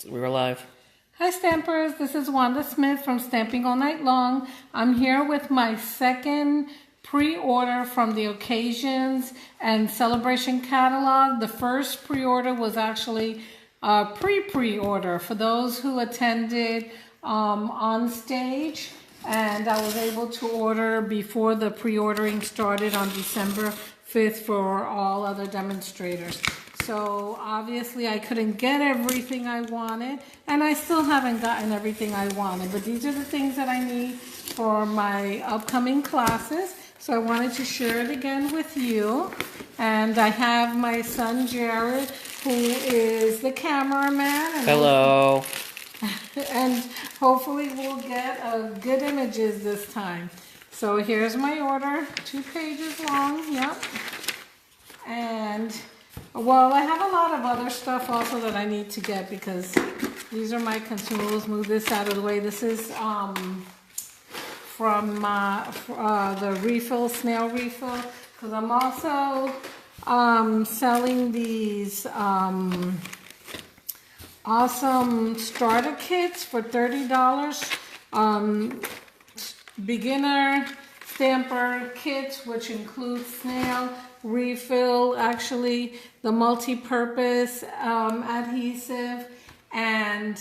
We were live. Hi Stampers, this is Wanda Smith from Stamping All Night Long. I'm here with my second pre-order from the Occasions and Celebration catalog. The first pre-order was actually a pre-order for those who attended on stage, and I was able to order before the pre-ordering started on December 5th for all other demonstrators. So obviously I couldn't get everything I wanted, and I still haven't gotten everything I wanted, but these are the things that I need for my upcoming classes. So I wanted to share it again with you. And I have my son Jared, who is the cameraman. And hello. And hopefully we'll get good images this time. So here's my order, 2 pages long, yep. And well, I have a lot of other stuff also that I need to get because these are my consumables. Move this out of the way. This is from the refill, snail refill, because I'm also selling these awesome starter kits for $30. Beginner stamper kits, which include snail, refill, actually the multi-purpose adhesive, and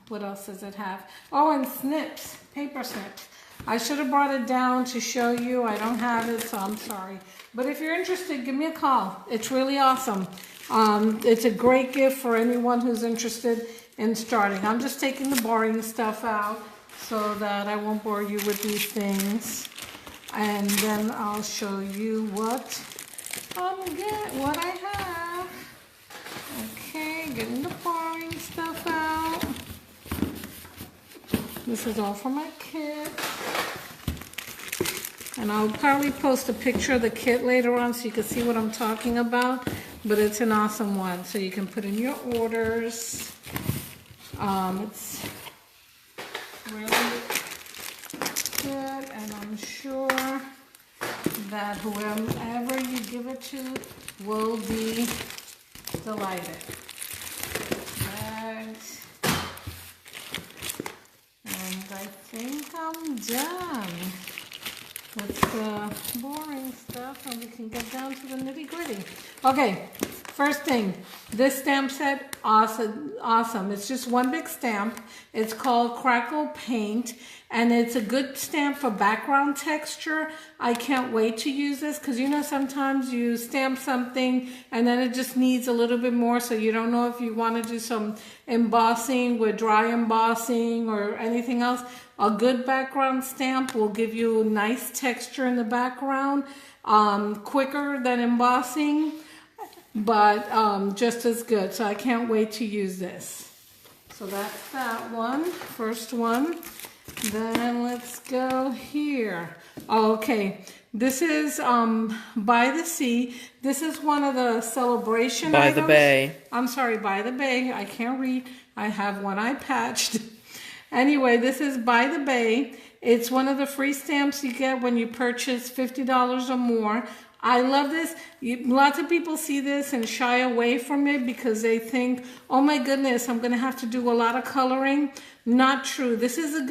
what else does it have? Oh, and snips, paper snips. I should have brought it down to show you. I don't have it, so I'm sorry. But if you're interested, give me a call. It's really awesome. It's a great gift for anyone who's interested in starting. I'm just taking the boring stuff out so that I won't bore you with these things. And then I'll show you what I have. Okay, getting the boring stuff out. This is all for my kit. And I'll probably post a picture of the kit later on so you can see what I'm talking about. But it's an awesome one, so you can put in your orders. It's really good, and I'm sure that whoever you give it to will be delighted. Bags. And I think I'm done with the boring stuff, and we can get down to the nitty-gritty. Okay, first thing, this stamp set, awesome. It's just one big stamp. It's called Crackle Paint, and it's a good stamp for background texture. I can't wait to use this because you know sometimes you stamp something and then it just needs a little bit more, so you don't know if you want to do some embossing with dry embossing or anything else. A good background stamp will give you nice texture in the background, quicker than embossing, but just as good. So I can't wait to use this. So that's that one, first one. Then let's go here. Okay, this is By the Sea. This is one of the celebration By items. the Bay. I'm sorry, By the Bay. I can't read. I have one eye patched. Anyway, this is By the Bay. It's one of the free stamps you get when you purchase $50 or more. I love this. Lots of people see this and shy away from it because they think, oh my goodness, I'm going to have to do a lot of coloring. Not true. This is a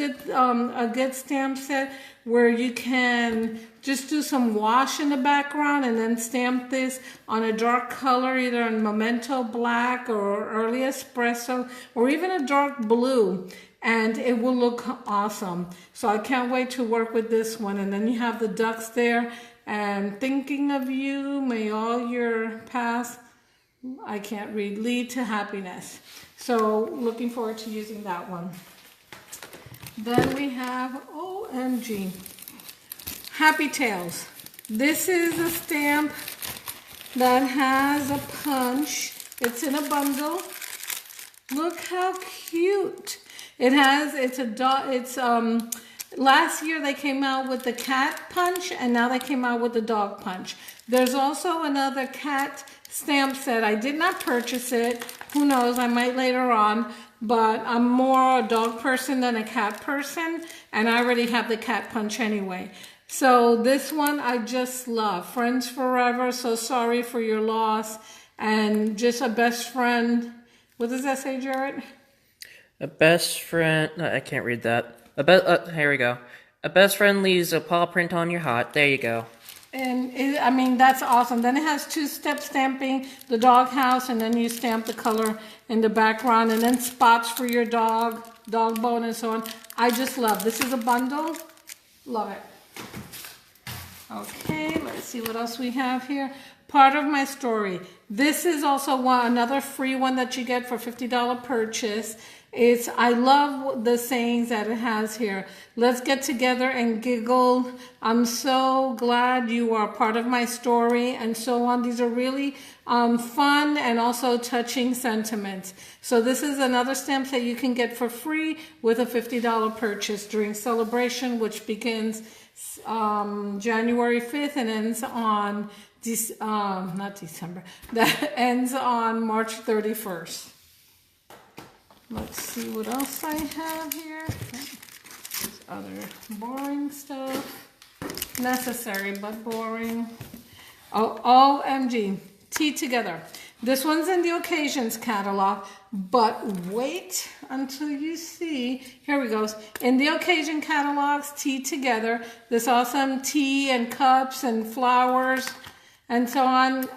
good stamp set where you can just do some wash in the background and then stamp this on a dark color, either in Memento Black or Early Espresso or even a dark blue. And it will look awesome. So I can't wait to work with this one. And then you have the ducks there. And thinking of you, may all your paths, I can't read, lead to happiness. So looking forward to using that one. Then we have, OMG, Happy Tales. This is a stamp that has a punch. It's in a bundle. Look how cute. Last year they came out with the cat punch, and now they came out with the dog punch. There's also another cat stamp set. I did not purchase it. Who knows, I might later on, but I'm more a dog person than a cat person, and I already have the cat punch anyway. So this one I just love. Friends Forever, so sorry for your loss, and just a best friend What does that say, Jared? A best friend. No, I can't read that. Here we go. A best friend leaves a paw print on your heart. There you go. And I mean, that's awesome. Then it has two-step stamping, the dog house, and then you stamp the color in the background, and then spots for your dog bone, and so on. I just love. This is a bundle. Love it. Okay, let's see what else we have here. Part of my story. This is also another free one that you get for $50 purchase. I love the sayings that it has here. Let's get together and giggle. I'm so glad you are part of my story, and so on. These are really fun and also touching sentiments. So this is another stamp that you can get for free with a $50 purchase during celebration, which begins January 5th and ends on not December. That ends on March 31st. Let's see what else I have here. There's other boring stuff. Necessary but boring. Oh, OMG. Tea Together. This one's in the Occasions catalog, but wait until you see. Here we go. In the Occasion catalogs, Tea Together. This awesome tea and cups and flowers and so on.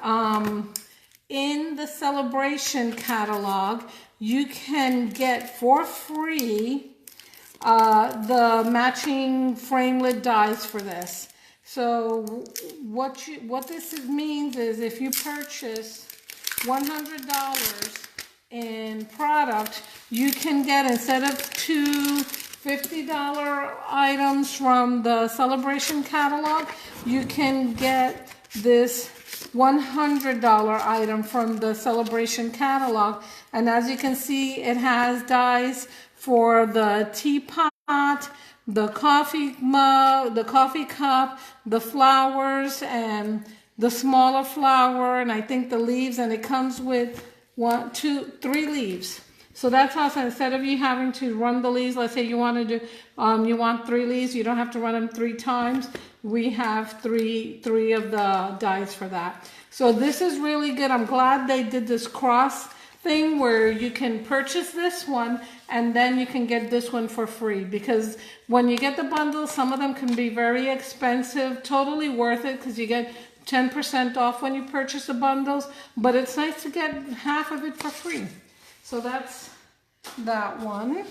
In the Celebration catalog, you can get for free the matching framelit dies for this. So what this means is if you purchase $100 in product, you can get, instead of two $50 items from the Celebration catalog, you can get this $100 item from the Celebration catalog. And as you can see, it has dies for the teapot, the coffee mug, the coffee cup, the flowers, and the smaller flower, and I think the leaves, and it comes with 1, 2, 3 leaves. So that's awesome. Instead of you having to run the leaves, let's say you want to do, you want 3 leaves, you don't have to run them 3 times. We have three of the dies for that. So this is really good. I'm glad they did this cross thing where you can purchase this one and then you can get this one for free, because when you get the bundle, some of them can be very expensive. Totally worth it because you get 10% off when you purchase the bundles, but it's nice to get half of it for free. So that's that one.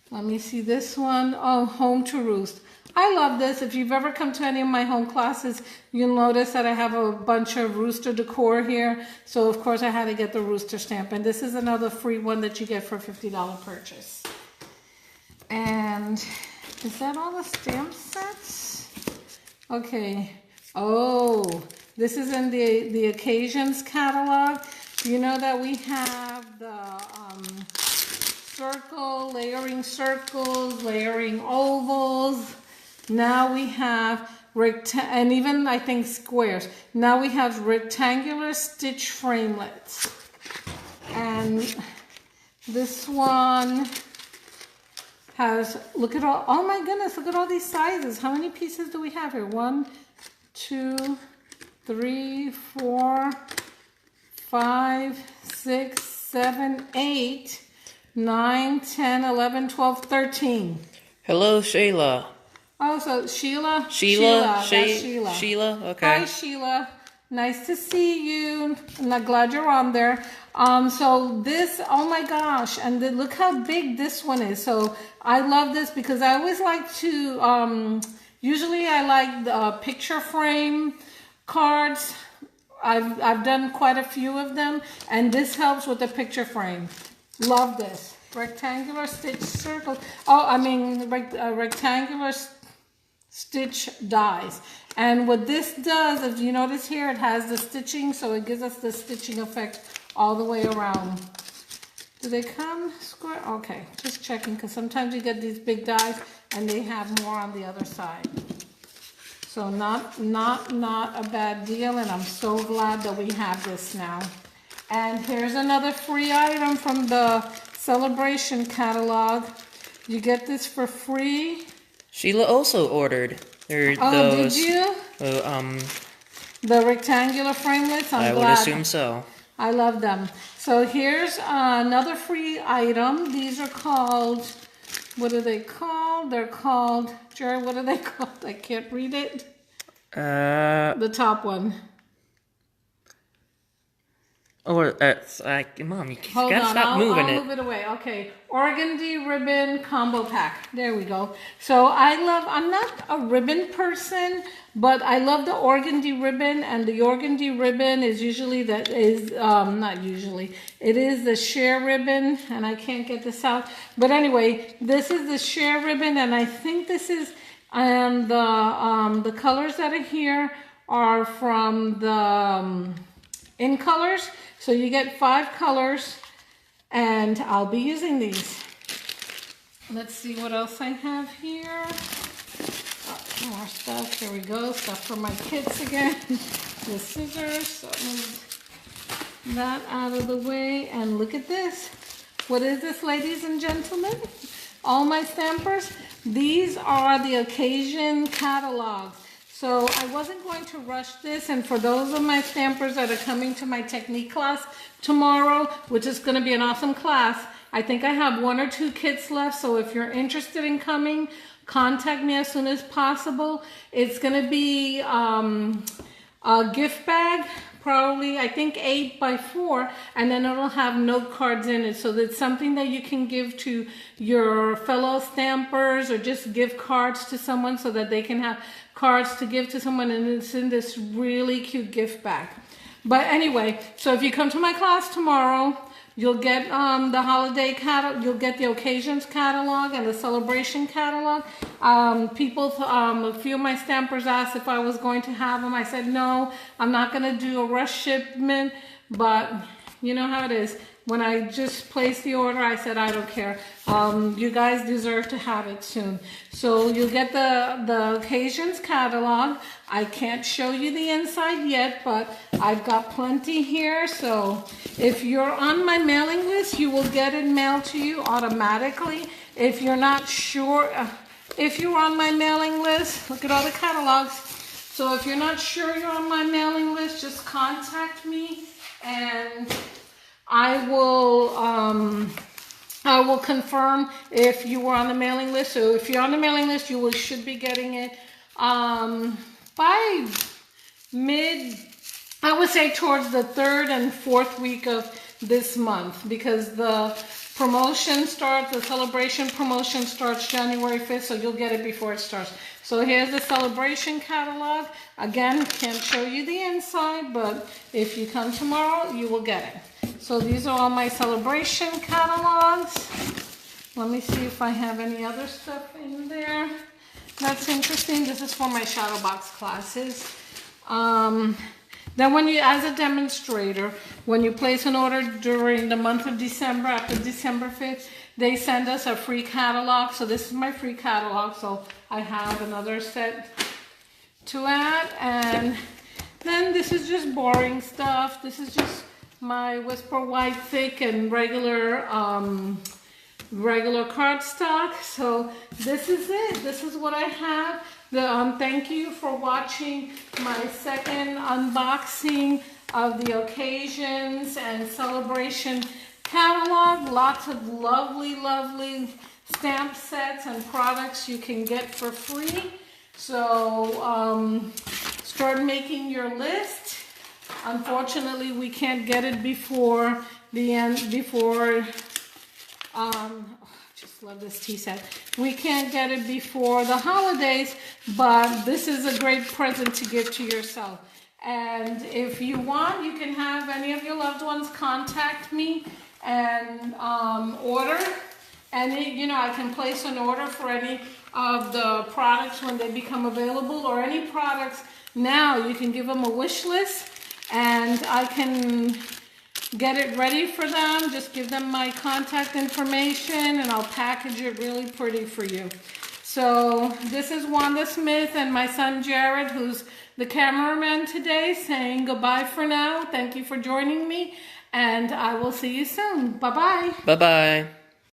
Let me see this one. Oh, Home to Roost. I love this. If you've ever come to any of my home classes, you'll notice that I have a bunch of rooster decor here. So of course I had to get the rooster stamp, and this is another free one that you get for a $50 purchase. And is that all the stamp sets? Okay. Oh, this is in the Occasions catalog. You know that we have the layering circles, layering ovals. Now we have and even I think squares. Now we have rectangular stitch framelets. And this one has, look at all, oh my goodness, look at all these sizes. How many pieces do we have here? 1, 2, 3, 4, 5, 6, 7, 8, 9, 10, 11, 12, 13. Hello, Shayla. Oh, so Sheila? Sheila? Sheila. Sheila? Okay. Hi, Sheila. Nice to see you. I'm glad you're on there. So this, oh my gosh, and look how big this one is. So I love this because I always like to, usually I like the picture frame cards. I've done quite a few of them, and this helps with the picture frame. Love this. Rectangular stitch circle. Oh, I mean rectangular stitch dies. And what this does, if you notice here, it has the stitching, so it gives us the stitching effect all the way around. Do they come square? Okay, just checking, because sometimes you get these big dies and they have more on the other side. So not a bad deal, and I'm so glad that we have this now. And here's another free item from the Celebration catalog. You get this for free. Sheila also ordered. Did you? The rectangular framelets. I would assume so. I love them. So here's another free item. These are called, what are they called? They're called, Jared, what are they called? I can't read it. The top one. Or that's Mom, you Hold gotta on, stop moving I'll it. move it away. Okay, organdy ribbon combo pack. There we go. So I'm not a ribbon person, but I love the organdy ribbon, and the organdy ribbon is usually not usually. It is the share ribbon, and I can't get this out. But anyway, this is the share ribbon, and I think this is, and the colors that are here are from the in colors. So you get 5 colors, and I'll be using these. Let's see what else I have here. Oh, more stuff. Here we go. Stuff for my kids again. The scissors. So move that out of the way. And look at this. What is this, ladies and gentlemen? All my stampers. These are the Occasion catalogs. So I wasn't going to rush this, and for those of my stampers that are coming to my technique class tomorrow, which is going to be an awesome class, I think I have 1 or 2 kits left, so if you're interested in coming, contact me as soon as possible. It's going to be a gift bag, probably I think 8 by 4, and then it'll have note cards in it, so that's something that you can give to your fellow stampers, or just give cards to someone so that they can have cards to give to someone, and it's in this really cute gift bag. But anyway, so if you come to my class tomorrow, you'll get the holiday catalog, you'll get the Occasions catalog and the Celebration catalog. A few of my stampers asked if I was going to have them. I said, no, I'm not going to do a rush shipment, but you know how it is. When I just placed the order, I said, I don't care. You guys deserve to have it soon. So you'll get the Occasions catalog. I can't show you the inside yet, but I've got plenty here. So if you're on my mailing list, you will get it mailed to you automatically. If you're not sure, if you're on my mailing list, look at all the catalogs. So if you're not sure you're on my mailing list, just contact me, and I will confirm if you were on the mailing list. So if you're on the mailing list, should be getting it by I would say towards the 3rd and 4th week of this month, because the celebration promotion starts January 5th, so you'll get it before it starts. So here's the Celebration catalog. Again, can't show you the inside, but if you come tomorrow, you will get it. So these are all my Celebration catalogs. Let me see if I have any other stuff in there. That's interesting. This is for my shadow box classes. Then as a demonstrator, when you place an order during the month of December, after December 5th, they send us a free catalog. So this is my free catalog. So I have another set to add. And then this is just boring stuff. This is just my Whisper White Thick and regular cardstock. So this is it. This is what I have. Thank you for watching my second unboxing of the Occasions and Celebration catalog. Lots of lovely, lovely stamp sets and products you can get for free. So start making your list. Unfortunately, we can't get it before the end, just love this tea set. We can't get it before the holidays, but this is a great present to give to yourself. And if you want, you can have any of your loved ones contact me and order. And I can place an order for any of the products when they become available, or any products now. You can give them a wish list, and I can get it ready for them. Just give them my contact information, and I'll package it really pretty for you. So this is Wanda Smith and my son Jared, who's the cameraman today, saying goodbye for now. Thank you for joining me, and I will see you soon. Bye-bye. Bye-bye.